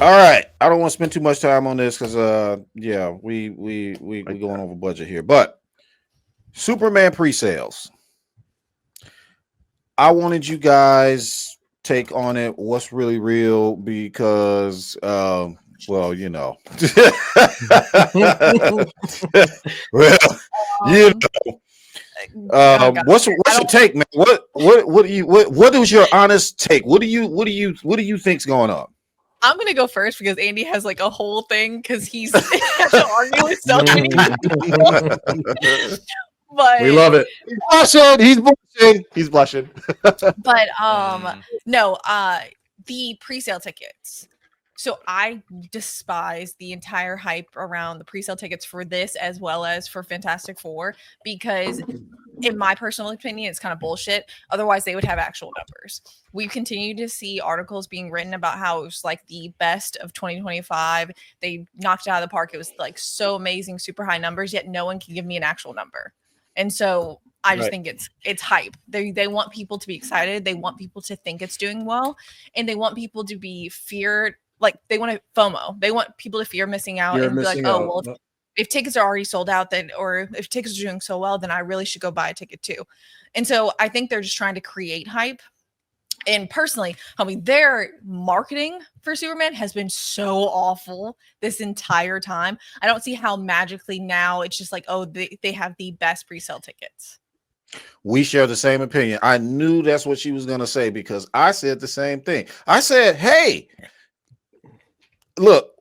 All right. I don't want to spend too much time on this because yeah, we going over budget here. But Superman pre-sales. I wanted you guys take on it. What's really real? Because well, you know. Well, you what's your take, man? What do you what is your honest take? What do you think's going on? I'm gonna go first because Andy has like a whole thing because he's has to argue with so many people. But we love it. He's blushing. But no, the pre-sale tickets. So I despise the entire hype around the pre-sale tickets for this as well as for Fantastic Four because in my personal opinion, it's kind of bullshit. Otherwise, they would have actual numbers. We continue to see articles being written about how it was like the best of 2025. They knocked it out of the park. It was like so amazing, super high numbers, yet no one can give me an actual number. And so I just think it's hype. They want people to be excited. They want people to think it's doing well. And they want people to be feared. Like they want to FOMO. They want people to fear missing out and be like, oh, well, if tickets are already sold out, then, or if tickets are doing so well, then I really should go buy a ticket too. And so I think they're just trying to create hype. And personally, I mean, their marketing for Superman has been so awful this entire time. I don't see how magically now it's just like, oh, they have the best pre-sale tickets. We share the same opinion. I knew that's what she was going to say because I said the same thing. I said, hey, look,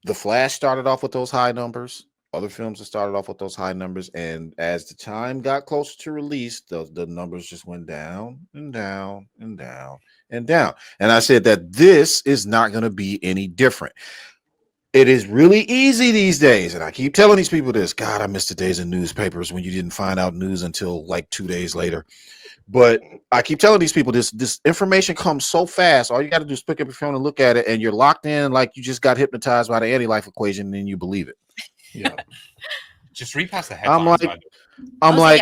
The Flash started off with those high numbers. Other films have started off with those high numbers, and as the time got closer to release, the numbers just went down and down and down and down. And I said that this is not going to be any different. It is really easy these days, and I keep telling these people this. God, I miss the days of newspapers when you didn't find out news until like 2 days later. But I keep telling these people this information comes so fast. All you got to do is pick up your phone and look at it, and you're locked in like you just got hypnotized by the anti-life equation, and then you believe it. Yeah. Just read past the headlines. I'm like,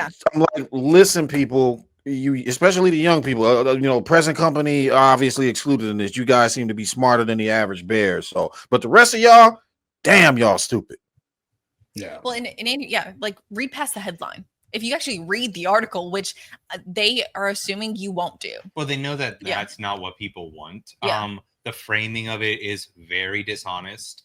listen, people, you, especially the young people, you know, present company obviously excluded in this. You guys seem to be smarter than the average bear. So, but the rest of y'all, damn, y'all stupid. Yeah. Well, and yeah, like read past the headline. If you actually read the article, which they are assuming you won't do. Well, they know that that's not what people want. Yeah. The framing of it is very dishonest.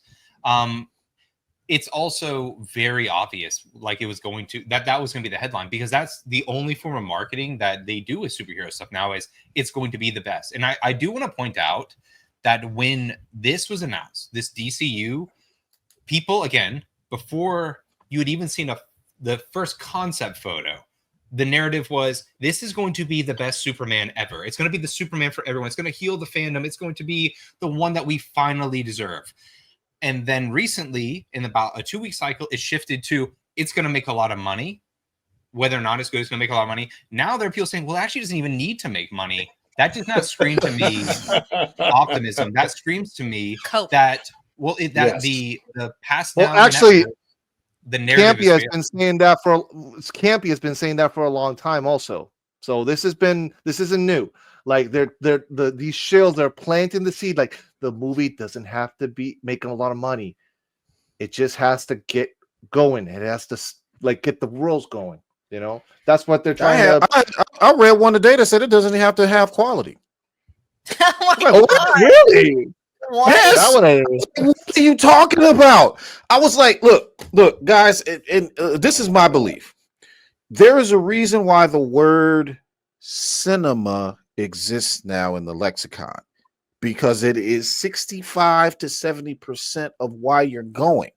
It's also very obvious, like it was going to that was going to be the headline, because that's the only form of marketing that they do with superhero stuff now, is it's going to be the best. And I do want to point out that when this was announced, this DCU, people, again, before you had even seen the first concept photo, the narrative was, this is going to be the best Superman ever. It's going to be the Superman for everyone. It's going to heal the fandom. It's going to be the one that we finally deserve. And then recently, in about a 2-week cycle, it shifted to, it's going to make a lot of money. Whether or not it's good, it's going to make a lot of money. Now there are people saying, well, it actually doesn't even need to make money. That does not scream to me optimism. That screams to me that, well, the past. Well, actually, the narrative Campy has been saying that Campy has been saying that for a long time also. So this isn't new. Like these shills are planting the seed. Like, the movie doesn't have to be making a lot of money. It just has to get going. It has to like get the worlds going. You know, that's what they're trying to. I read one today that said it doesn't have to have quality. Really? What? Yes. What are you talking about? I was like, look, guys, and this is my belief. There is a reason why the word cinema exists now in the lexicon, because it is 65 to 70% of why you're going.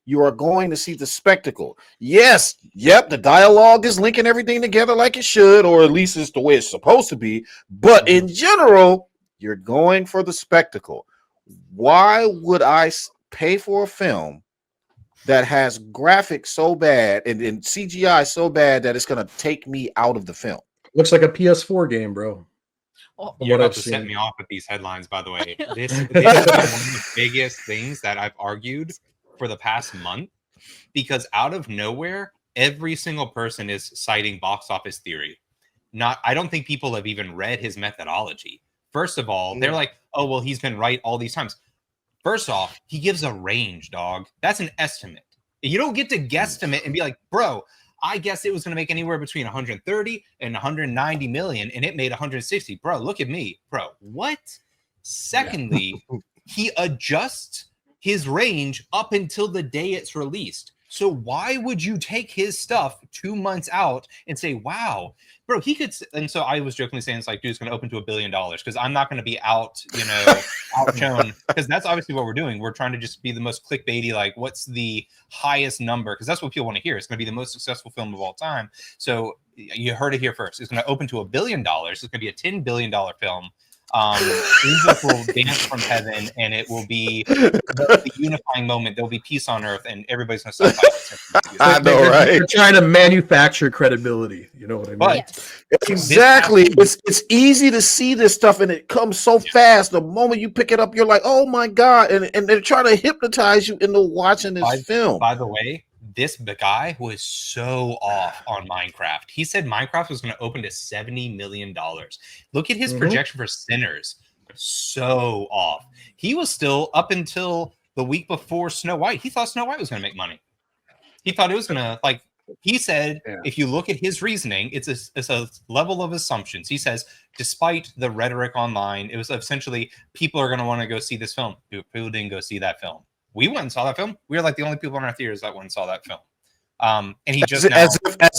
You are going to see the spectacle. Yes, yep, the dialogue is linking everything together like it should, or at least it's the way it's supposed to be. But in general, you're going for the spectacle. Why would I pay for a film that has graphics so bad and CGI so bad that it's going to take me out of the film? Looks like a PS4 game, bro. Well, you're about to set me off with these headlines, by the way. This is one of the biggest things that I've argued for the past month, because out of nowhere, every single person is citing box office theory. I don't think people have even read his methodology. First of all, they're like, oh, well, he's been right all these times. First off, he gives a range, dog. That's an estimate. You don't get to guesstimate and be like, bro, I guess it was going to make anywhere between 130 and 190 million, and it made 160. Bro, look at me. Bro, what? Secondly, he adjusts his range up until the day it's released. So why would you take his stuff 2 months out and say, wow, bro, he could. And so I was jokingly saying, it's like, dude, it's going to open to $1 billion because I'm not going to be outshone, because that's obviously what we're doing. We're trying to just be the most clickbaity, like, what's the highest number? Because that's what people want to hear. It's going to be the most successful film of all time. So you heard it here first. It's going to open to $1 billion. It's going to be a $10 billion film. Angels will dance from heaven, and it will be the unifying moment. There'll be peace on earth, and everybody's going to start. I know, right? They're trying to manufacture credibility. You know what I mean? But exactly, it's easy to see this stuff, and it comes so fast. The moment you pick it up, you're like, "Oh my god!" And they're trying to hypnotize you into watching this film. By the way, the guy was so off on Minecraft. He said Minecraft was going to open to $70 million. Look at his projection for Sinners. So off. He was still up until the week before Snow White. He thought Snow White was going to make money. He thought it was going to, like, he said, if you look at his reasoning, it's a level of assumptions. He says, despite the rhetoric online, it was essentially people are going to want to go see this film. People didn't go see that film. We went and saw that film. We were like the only people in our theaters that went and saw that film. And he just as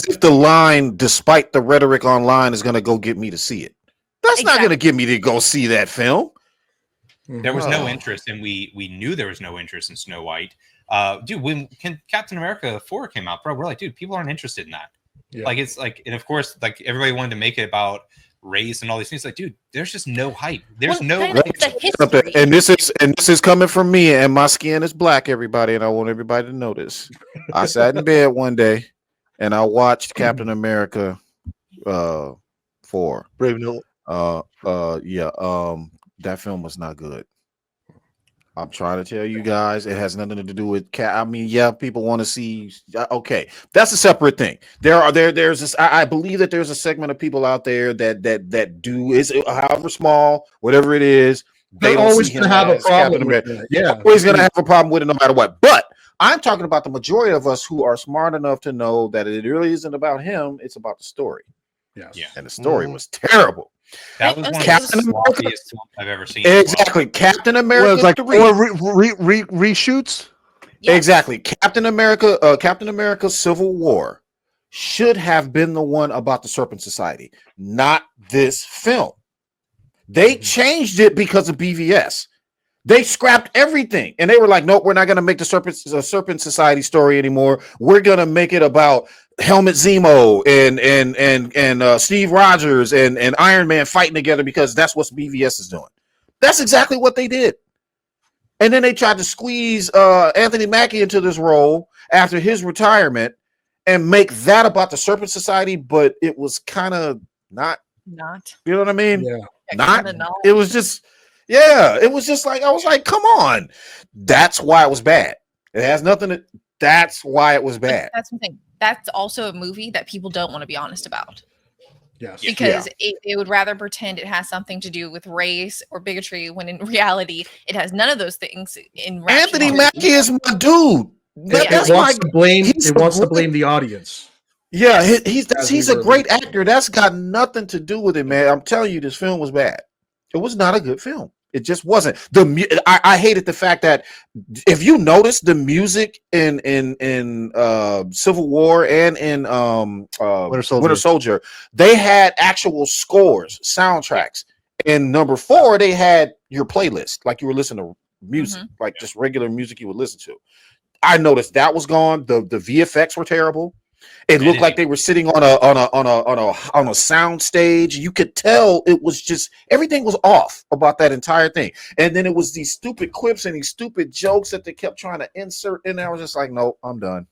if the line, despite the rhetoric online, is going to go get me to see it. That's not going to get me to go see that film. There was no interest, and we knew there was no interest in Snow White. Dude, when Captain America 4 came out, bro, we're like, dude, people aren't interested in that. Yeah. Like, it's like, and of course, like, everybody wanted to make it about race and all these things. Like, dude, there's just no hype. There's no. And this is coming from me, and my skin is black, everybody, and I want everybody to know this. I sat in bed one day and I watched Captain America 4. Brave New. That film was not good. I'm trying to tell you guys, it has nothing to do with people want to see. Okay, that's a separate thing. There's this. I believe that there's a segment of people out there that do, is however small, whatever it is. They're always going to have a problem with it. Yeah, always going to have a problem with it, no matter what. But I'm talking about the majority of us who are smart enough to know that it really isn't about him. It's about the story. Yes. Yeah, and the story was terrible. That was one of the sloppiest films I've ever seen. Exactly. Captain America. Well, it's like reshoots. Yes. Exactly. Captain America Civil War should have been the one about the Serpent Society, not this film. They changed it because of BVS. They scrapped everything, and they were like, nope, we're not going to make the Serpent Society story anymore. We're going to make it about Helmut Zemo and Steve Rogers and Iron Man fighting together because that's what BVS is doing. That's exactly what they did. And then they tried to squeeze Anthony Mackie into this role after his retirement and make that about the Serpent Society, but it was kind of not. You know what I mean? Yeah. Not. It was just. Yeah, it was just like, I was like, come on. That's why it was bad. It has nothing to, that's why it was bad. That's something. That's also a movie that people don't want to be honest about. Yes. Because it would rather pretend it has something to do with race or bigotry when in reality it has none of those things. Anthony Mackie is my dude. It wants to blame the audience. Yeah, he's a great actor. That's got nothing to do with it, man. I'm telling you, this film was bad. It was not a good film. It just wasn't. I hated the fact that if you notice the music in Civil War and in Winter Soldier, they had actual scores, soundtracks. In number 4, they had your playlist, like you were listening to music, like just regular music you would listen to. I noticed that was gone. The VFX were terrible. It looked like they were sitting on a sound stage. You could tell it was just everything was off about that entire thing. And then it was these stupid clips and these stupid jokes that they kept trying to insert in there. I was just like, no, I'm done.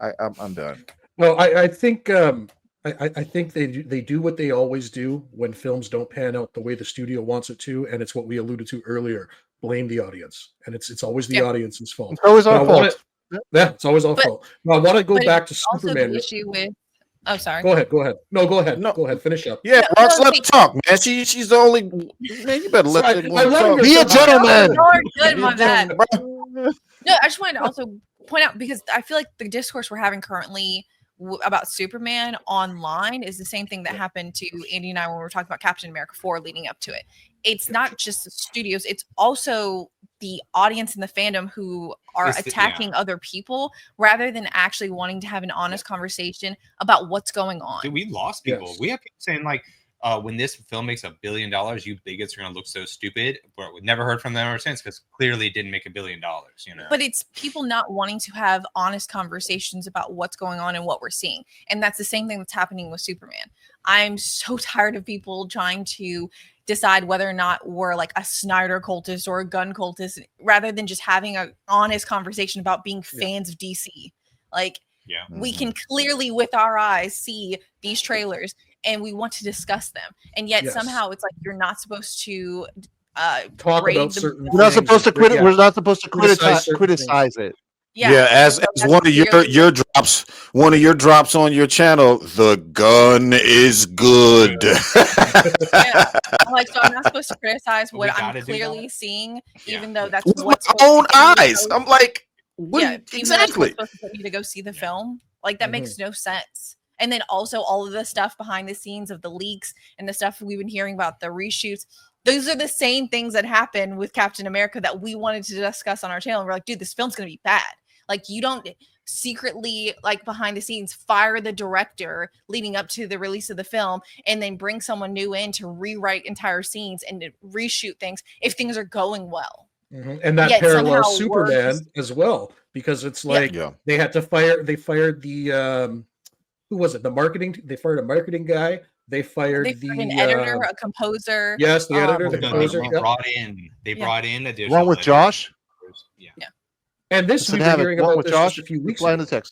I'm done. Well, I think I think they do what they always do when films don't pan out the way the studio wants it to, and it's what we alluded to earlier: blame the audience, and it's always the audience's fault. It's always our fault. Yeah, it's always our fault. Now, I want to go back to Superman. The issue with Oh, sorry. Go ahead. No, go ahead. No. Go ahead. Finish up. Yeah, No, Rox, no, let her talk, man. She's the only man. You better let Sorry, that I woman let talk. her Be a talk. gentleman. No, you're good, Be my a bad. gentleman, bro. No, I just wanted to also point out because I feel like the discourse we're having currently about Superman online is the same thing that happened to Andy and I when we were talking about Captain America 4 leading up to it. It's not just the studios, it's also the audience and the fandom who are attacking other people rather than actually wanting to have an honest conversation about what's going on. Dude, we lost people. Yes. We have people saying like, when this film makes $1 billion, you bigots are going to look so stupid. But we've never heard from them ever since because clearly it didn't make $1 billion. You know. But it's people not wanting to have honest conversations about what's going on and what we're seeing. And that's the same thing that's happening with Superman. I'm so tired of people trying to decide whether or not we're like a Snyder cultist or a Gunn cultist rather than just having an honest conversation about being fans of DC. Like, we can clearly with our eyes see these trailers and we want to discuss them. And yet somehow it's like you're not supposed to talk grade about the certain movie. We're not supposed to things. we're not supposed to Criticize criticize it. Yeah, as one of your drops on your channel, the gun is good. I'm like, so I'm not supposed to criticize what I'm clearly seeing, even though that's with what's my own eyes. I'm like, what exactly? Supposed to put me to go see the film. Like that makes no sense. And then also all of the stuff behind the scenes of the leaks and the stuff we've been hearing about the reshoots. Those are the same things that happened with Captain America that we wanted to discuss on our channel. We're like, dude, this film's gonna be bad. Like, you don't secretly, like behind the scenes, fire the director leading up to the release of the film and then bring someone new in to rewrite entire scenes and to reshoot things if things are going well. And that parallels Superman as well, because it's like they had to fire. They fired the who was it? The marketing. They fired a marketing guy. They fired an editor, a composer. Yes, the editor, the composer. They brought in additional. Wrong with Josh. Yeah. And this we've been hearing about this just a few weeks ago. The text.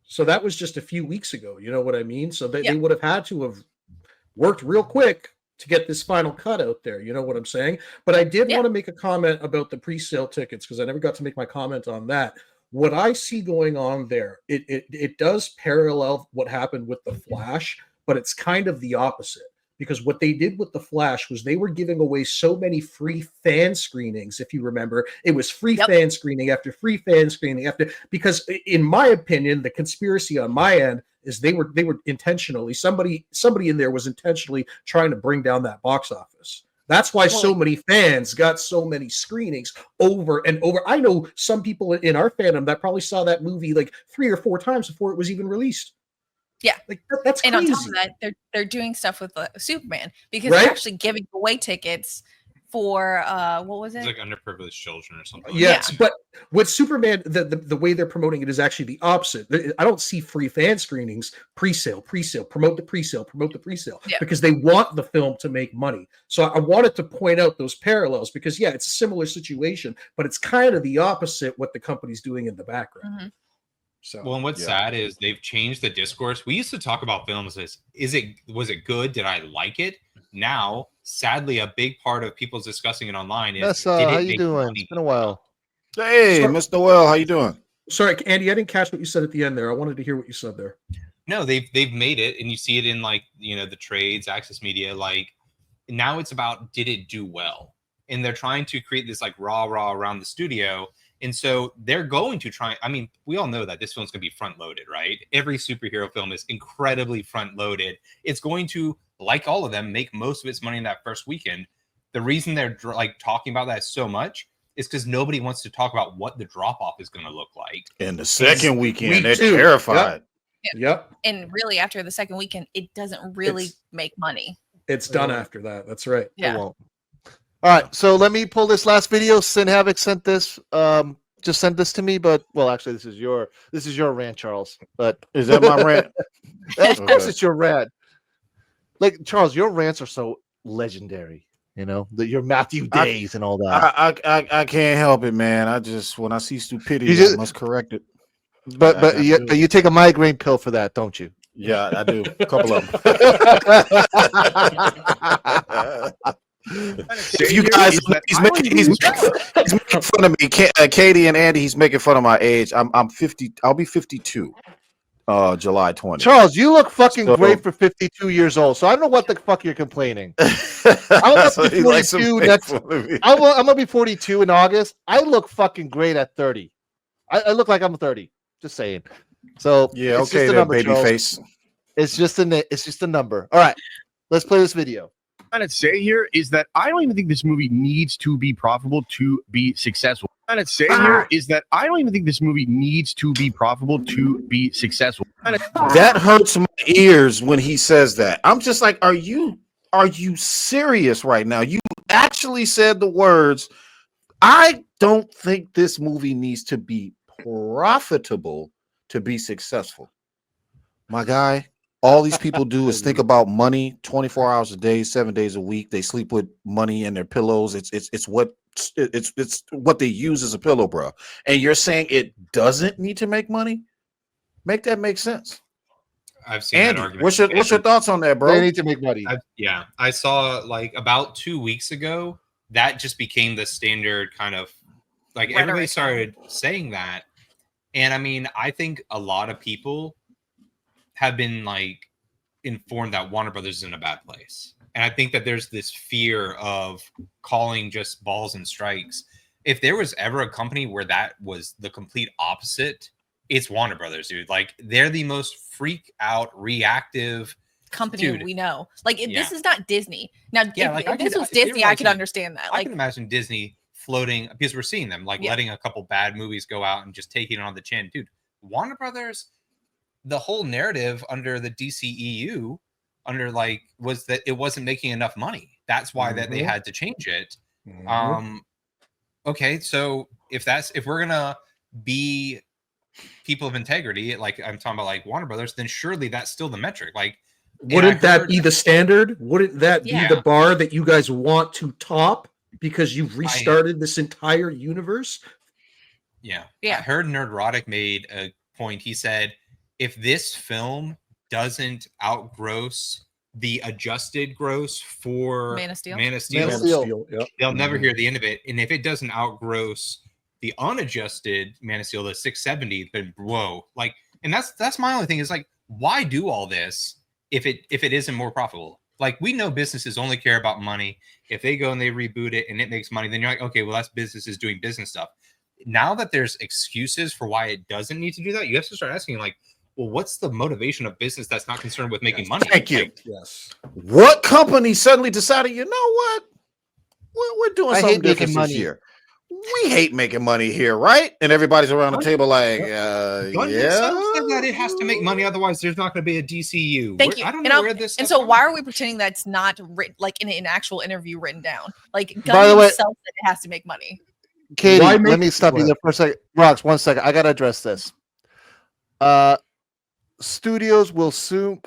So that was just a few weeks ago. You know what I mean? So they would have had to have worked real quick to get this final cut out there. You know what I'm saying? But I did want to make a comment about the pre-sale tickets because I never got to make my comment on that. What I see going on there, it does parallel what happened with the Flash, but it's kind of the opposite. Because what they did with the Flash was they were giving away so many free fan screenings. If you remember, it was free fan screening after free fan screening after. Because in my opinion, the conspiracy on my end is they were intentionally somebody in there was intentionally trying to bring down that box office. That's why so many fans got so many screenings over and over. I know some people in our fandom that probably saw that movie like 3 or 4 times before it was even released. Yeah, like that's and crazy. on top of that, they're doing stuff with Superman because they're actually giving away tickets for what was it? It's like underprivileged children or something. Yes, but with Superman, the way they're promoting it is actually the opposite. I don't see free fan screenings, pre-sale, promote the pre-sale, because they want the film to make money. So I wanted to point out those parallels because it's a similar situation, but it's kind of the opposite what the company's doing in the background. Mm-hmm. So, well, and what's sad is they've changed the discourse. We used to talk about films as was it good? Did I like it? Now, sadly, a big part of people's discussing it online is how you doing? It's been a while. Hey, Mr. Well, how you doing? Sorry, Andy, I didn't catch what you said at the end there. I wanted to hear what you said there. No, they've made it, and you see it in like the trades, Access Media. Like now, it's about did it do well, and they're trying to create this like rah around the studio. And so they're going to try. I mean, we all know that this film's going to be front loaded, right? Every superhero film is incredibly front loaded. It's going to, like all of them, make most of its money in that first weekend. The reason they're like talking about that so much is because nobody wants to talk about what the drop off is going to look like. In the second weekend, they're terrified. Yep. And really, after the second weekend, it doesn't really make money. It's done after that. That's right. Yeah. It won't. All right, so let me pull this last video. Sin Havoc sent this. Just sent this to me, but actually, this is your rant, Charles. But is that my rant? Of course, it's your rant. Like Charles, your rants are so legendary. Your Matthew Days and all that. I can't help it, man. I just when I see stupidity, I must correct it. But you take a migraine pill for that, don't you? Yeah, I do. A couple of them. If you guys, he's making fun of me. Katie and Andy, he's making fun of my age. I'm 50. I'll be 52 July 20th. Charles, you look fucking great for 52 years old. So I don't know what the fuck you're complaining. I'm about to be 42 next. I'm gonna be 42 in August. I look fucking great at 30. I look like I'm 30. Just saying. So yeah, it's okay, just a that number, baby Charles. face. It's just a number. All right, let's play this video. What I'm trying to say here is that I don't even think this movie needs to be profitable to be successful. What I'm trying to say here is that I don't even think this movie needs to be profitable to be successful. That hurts my ears when he says that. I'm just like, are you serious right now? You actually said the words, I don't think this movie needs to be profitable to be successful. My guy, all these people do is think about money 24 hours a day, 7 days a week. They sleep with money in their pillows. It's what they use as a pillow, bro. And you're saying it doesn't need to make money? Make that make sense. I've seen Andy, that argument. what's your thoughts on that, bro? They need to make money. I saw like about 2 weeks ago that just became the standard kind of like Rhetoric. Everybody started saying that. And I mean, I think a lot of people have been like informed that Warner Brothers is in a bad place. And I think that there's this fear of calling just balls and strikes. If there was ever a company where that was the complete opposite, it's Warner Brothers, dude. Like they're the most freak out, reactive company we know. Like this is not Disney. Now, yeah, if this was Disney, I could understand that. Like, I can imagine Disney floating because we're seeing them like letting a couple bad movies go out and just taking it on the chin, dude. Warner Brothers, the whole narrative under the DCEU under like was that it wasn't making enough money. That's why that they had to change it. Okay, so if we're gonna be people of integrity, like I'm talking about like Warner Brothers, then surely that's still the metric. Like wouldn't that be the standard? Wouldn't that be the bar that you guys want to top because you've restarted this entire universe? Yeah. I heard Nerdrotic made a point. He said, if this film doesn't outgross the adjusted gross for Man of Steel, they'll never hear the end of it. And if it doesn't outgross the unadjusted Man of Steel, the 670, then whoa. Like, and that's my only thing is like, why do all this if it isn't more profitable? Like, we know businesses only care about money. If they go and they reboot it and it makes money, then you're like, okay, well, that's businesses doing business stuff. Now that there's excuses for why it doesn't need to do that, you have to start asking, like, well, what's the motivation of business that's not concerned with making money? Thank you. Like, what company suddenly decided, you know what? We're doing something different this year. We hate making money here, right? And everybody's around the table like, Gunn himself said that it has to make money, otherwise there's not going to be a DCU. Thank you. I don't know where this. And so, why are we pretending that's not written, like in an actual interview written down? Like, Gunn By the way, himself said it has to make money. Katie, let me stop you there for a second. Rox, 1 second. I gotta address this. Studios will soon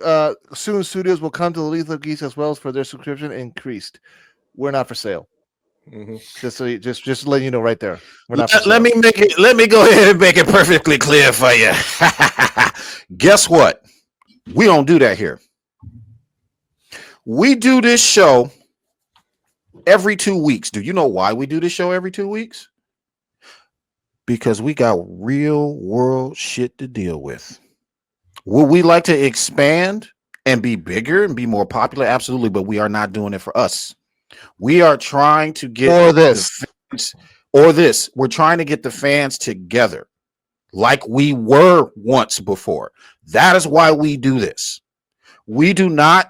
studios will come to the Lethal Geeks as well as for their subscription increased. We're not for sale. Just to let you know right there. We're not for sale. Let me go ahead and make it perfectly clear for you. Guess what? We don't do that here. We do this show every 2 weeks. Do you know why we do this show every 2 weeks? Because we got real world shit to deal with. Would we like to expand and be bigger and be more popular? Absolutely, but we are not doing it for us. We are trying to get we're trying to get the fans together like we were once before. That is why we do this. We're not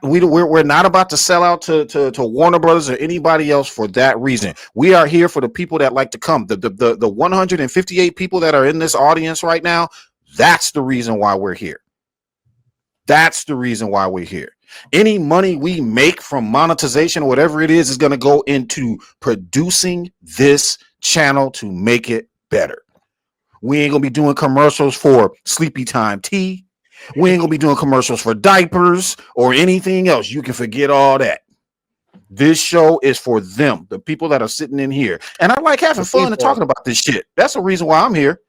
about to sell out to Warner Brothers or anybody else for that reason. We are here for the people that like to come. The 158 people that are in this audience right now, that's the reason why we're here. That's the reason why we're here. Any money we make from monetization or whatever it is going to go into producing this channel to make it better. We ain't going to be doing commercials for Sleepy Time Tea. We ain't going to be doing commercials for diapers or anything else. You can forget all that. This show is for them, the people that are sitting in here. And I like having fun and talking about this shit. That's the reason why I'm here.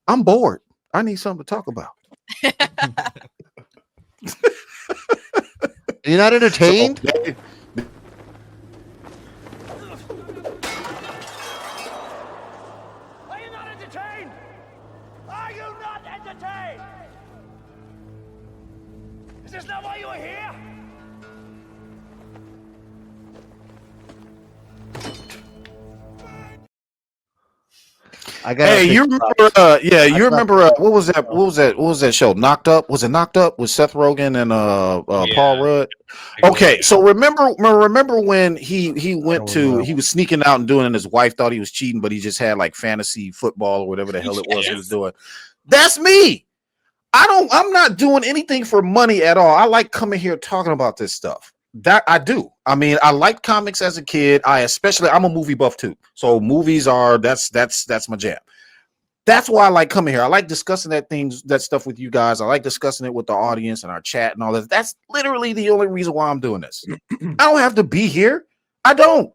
I'm bored. I need something to talk about. You're not entertained? Are you not entertained? Are you not entertained? Is this not why you are here? Hey, you remember? You remember? What was that? What was that show? Knocked Up? Was it Knocked Up with Seth Rogen and Paul Rudd? Okay, so remember when he was sneaking out and doing it, and his wife thought he was cheating, but he just had like fantasy football or whatever the hell it was he was doing. That's me. I'm not doing anything for money at all. I like coming here talking about this stuff. That I do. I mean, I liked comics as a kid. I'm a movie buff too. So movies that's my jam. That's why I like coming here. I like discussing that stuff with you guys. I like discussing it with the audience and our chat and all that. That's literally the only reason why I'm doing this. I don't have to be here. I don't.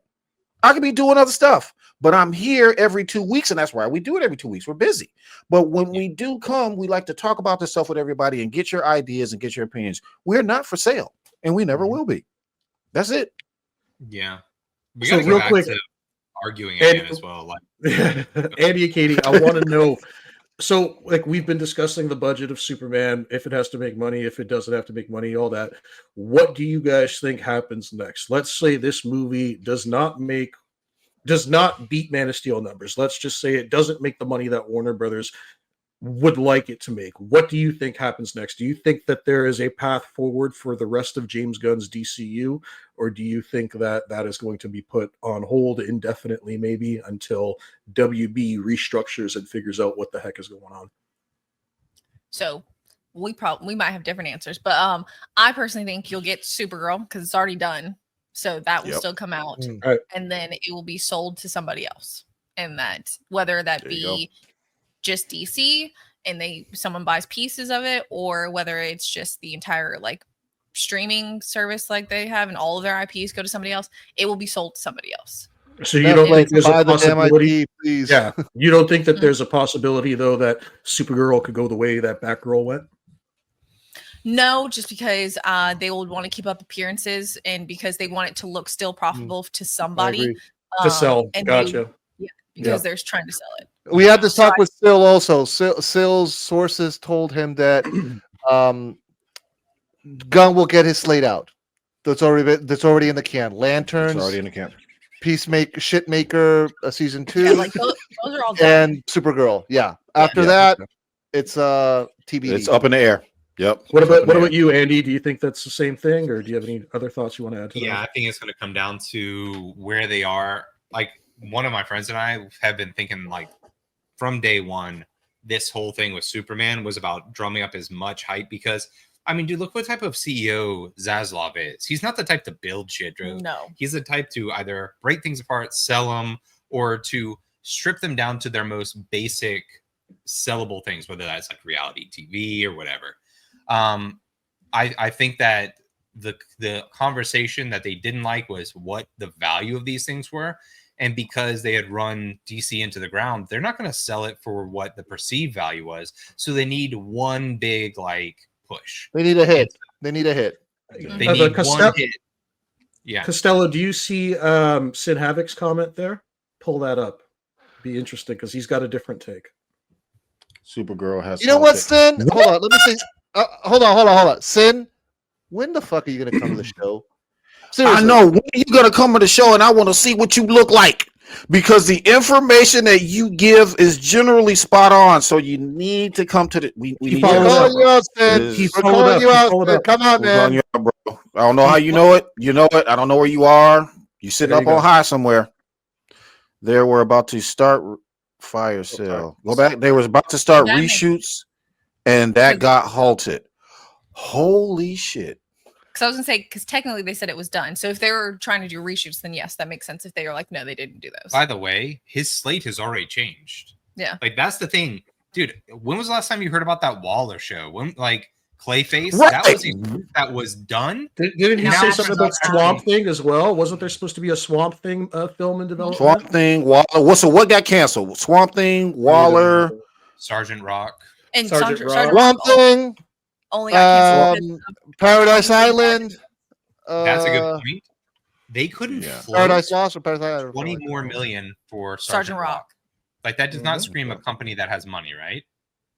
I could be doing other stuff, but I'm here every 2 weeks, and that's why we do it every 2 weeks. We're busy. But when we do come, we like to talk about this stuff with everybody and get your ideas and get your opinions. We're not for sale, and we never will be. That's it. Yeah. We gotta go back to arguing again as well. Like Andy and Katie, I want to know. So, like, we've been discussing the budget of Superman, if it has to make money, if it doesn't have to make money, all that. What do you guys think happens next? Let's say this movie does not beat Man of Steel numbers. Let's just say it doesn't make the money that Warner Brothers would like it to make. What do you think happens next? Do you think that there is a path forward for the rest of James Gunn's DCU, or do you think that is going to be put on hold indefinitely, maybe until WB restructures and figures out what the heck is going on? So we might have different answers, but I personally think you'll get Supergirl because it's already done. So that will still come out, and then it will be sold to somebody else. And that, whether that be just DC and someone buys pieces of it, or whether it's just the entire like streaming service like they have and all of their IPs go to somebody else, it will be sold to somebody else. So you don't think there's a possibility? Yeah, you don't think that there's a possibility though that Supergirl could go the way that Batgirl went? No, just because they would want to keep up appearances and because they want it to look still profitable to somebody to sell. Gotcha. Because they're trying to sell it. We had this talk with Sil also. Sil's sources told him that Gunn will get his slate out. That's already in the can. Lanterns. It's already in the can. Peacemaker, Shitmaker, season 2. Yeah, like those are all done. And Supergirl. Yeah. After that, it's TBD. It's up in the air. Yep. What about you, Andy? Do you think that's the same thing, or do you have any other thoughts you want to add to that? Yeah, I think it's going to come down to where they are. Like, one of my friends and I have been thinking, like, from day one, this whole thing with Superman was about drumming up as much hype because, I mean, dude, look what type of CEO Zaslav is. He's not the type to build shit, Drew. No. He's the type to either break things apart, sell them, or to strip them down to their most basic sellable things, whether that's like reality TV or whatever. I think that the conversation that they didn't like was what the value of these things were. And because they had run DC into the ground, they're not going to sell it for what the perceived value was. So they need one big like push. They need a hit. They need one hit. Yeah. Costello, do you see Sid Havoc's comment there? Pull that up. Be interesting because he's got a different take. Supergirl has. You know what, Sin? Hold on. Let me see. Hold on. Sin, when the fuck are you going to come to the show? Seriously. I know. When are you going to come to the show and I want to see what you look like? Because the information that you give is generally spot on. So you need to come to the. We need to calling you out, Sin. He's calling you out. Come on, man. Bro. I don't know how you know it. You know it. I don't know where you are. You're sitting up on high somewhere. We're about to start fire sale. Go back. They was about to start reshoots, and that got halted. Holy shit. Because I was gonna say, because technically they said it was done. So if they were trying to do reshoots, then yes, that makes sense. If they were like, no, they didn't do those. By the way, his slate has already changed. Yeah. Like that's the thing, dude. When was the last time you heard about that Waller show? When like Clayface, right. that was done. Didn't he say something about Swamp Thing as well? Wasn't there supposed to be a Swamp Thing film in development? Swamp Thing, Waller. So what got canceled? Swamp Thing, Waller, Sergeant Rock, and Sergeant Rock. Swamp Thing. Only got canceled. Paradise Island. That's a good point. They couldn't float Paradise Lost or Paradise Island. 20 more million for Sergeant Rock. Like that does not scream a company that has money, right?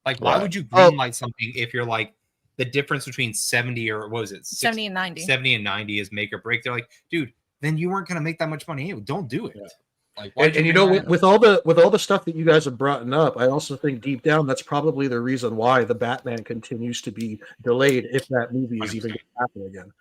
Like why would you greenlight something if you're like, the difference between 70 or what was it? 70 and 90. 70 and 90 is make or break. They're like, dude, then you weren't going to make that much money. Don't do it. Yeah. Like, And you know, with all the stuff that you guys have brought up, I also think deep down that's probably the reason why the Batman continues to be delayed, if that movie is even going to happen again.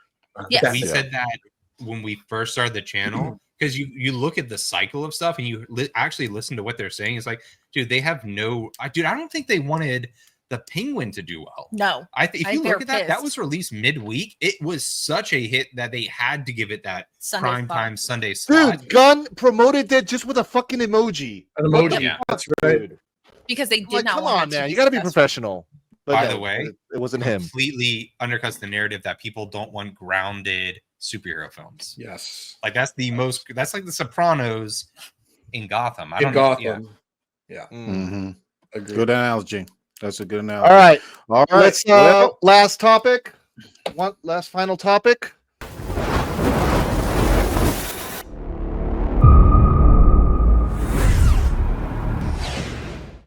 Yes. We said that when we first started the channel, because you look at the cycle of stuff and you actually listen to what they're saying. It's like, dude, they have no. I don't think they wanted the Penguin to do well. No, if you look at that, that pissed. was released midweek. It was such a hit that they had to give it that Sunday prime spot. time Sunday slot. Dude, Gunn promoted that just with a fucking emoji. An emoji. Yeah. That's right. Because they did Like, not come want on, it to man. be You got to be successful. professional. But By no, the way, it wasn't him. Completely undercuts the narrative that people don't want grounded superhero films. Yes. Like that's like the Sopranos in Gotham. I In don't know. Gotham. Yeah. Mhm. Agreed. Good analogy. That's a good analogy. All right. All right. Let's Well, last topic. One last final topic.